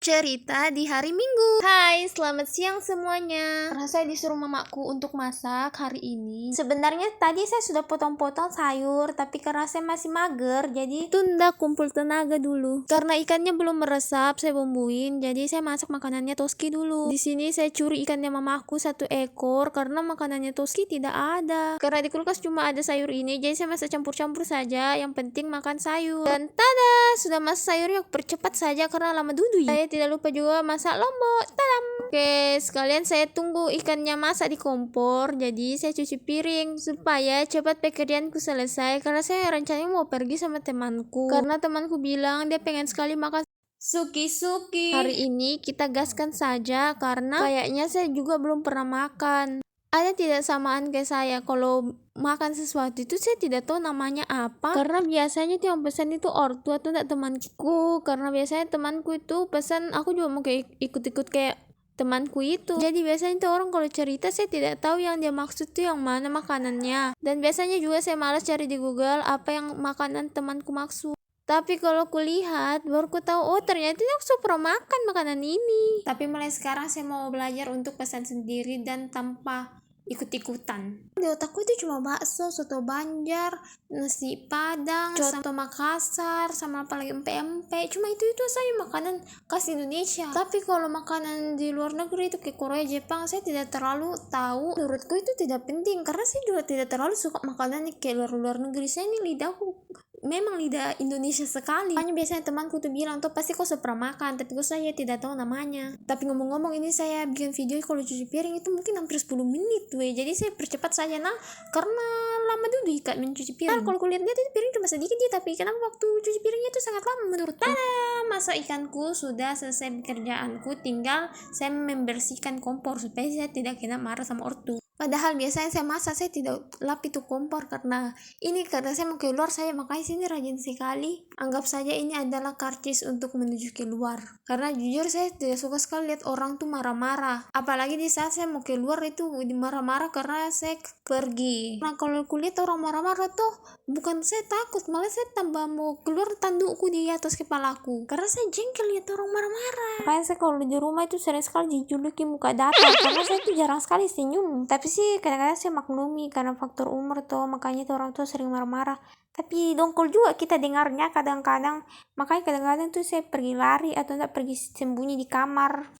Cerita di hari Minggu. Hai, selamat siang semuanya. Karena saya disuruh mamaku untuk masak hari ini. Sebenarnya tadi saya sudah potong-potong sayur, tapi karena saya masih mager, jadi tunda kumpul tenaga dulu. Karena ikannya belum meresap, saya bumbuin, jadi saya masak makanannya Toski dulu. Di sini saya curi ikannya mamaku 1 ekor karena makanannya Toski tidak ada. Karena di kulkas cuma ada sayur ini, jadi saya masak campur-campur saja. Yang penting makan sayur. Dan tada, sudah masak sayurnya, percepat saja karena lama dulu ya. Saya tidak lupa juga masak lombok. Tadam. Oke, sekalian saya tunggu ikannya masak di kompor. Jadi saya cuci piring supaya cepat pekerjaanku selesai. Karena saya rencananya mau pergi sama temanku. Karena temanku bilang dia pengen sekali makan suki-suki. Hari ini kita gaskan saja karena kayaknya saya juga belum pernah makan. Ada tidak samaan kayak saya, kalau makan sesuatu itu saya tidak tahu namanya apa, karena biasanya tuh yang pesan itu ortu atau enggak temanku. Karena biasanya temanku itu pesan, aku juga mau kayak ikut-ikut kayak temanku itu. Jadi biasanya tuh orang kalau cerita saya tidak tahu yang dia maksud tuh yang mana makanannya. Dan biasanya juga saya malas cari di Google apa yang makanan temanku maksud. Tapi kalau kulihat, baru ku tahu, oh ternyata aku sudah pernah makan makanan ini. Tapi mulai sekarang saya mau belajar untuk pesan sendiri dan tanpa ikut-ikutan. Di otakku itu cuma bakso, soto Banjar, nasi Padang, soto Makassar, sama apalagi empe-empe. Cuma itu saja makanan khas Indonesia. Tapi kalau makanan di luar negeri itu kayak Korea, Jepang, saya tidak terlalu tahu. Menurutku itu tidak penting karena saya juga tidak terlalu suka makanan kayak luar negeri. Saya ini lidahku memang lidah Indonesia sekali. Makanya biasanya temanku tuh bilang tuh pasti kau pernah makan, tapi kok saya tidak tahu namanya. Tapi ngomong-ngomong, ini saya bikin video kalau cuci piring itu mungkin hampir 10 menit tuh ya. Jadi saya percepat saja karena lama dulu ikat mencuci piring. Kalau kulihat dia itu piring cuma sedikit ya, tapi kenapa waktu cuci piringnya itu sangat lama menurutku. Masa ikanku sudah selesai pekerjaanku, tinggal saya membersihkan kompor supaya saya tidak kena marah sama ortu. Padahal biasanya saya masak, saya tidak lap itu kompor karena saya mau keluar, saya makanya sini rajin sekali. Anggap saja ini adalah karcis untuk menuju keluar. Karena jujur saya tidak suka sekali lihat orang tuh marah-marah. Apalagi di saat saya mau keluar itu marah-marah karena saya pergi. Nah kalau kulihat orang marah-marah tuh, bukan saya takut, malah saya tambah mau keluar tandukku di atas kepalaku. Karena saya jengkel lihat orang marah-marah. Makanya saya kalau di rumah itu sering sekali dijuluki muka datar karena saya tuh jarang sekali senyum. Tapi sih kadang-kadang saya maklumi karena faktor umur tuh, makanya tuh orang tua sering marah-marah. Tapi dongkol juga kita dengarnya kadang-kadang. Makanya kadang-kadang tuh saya pergi lari atau enggak pergi sembunyi di kamar.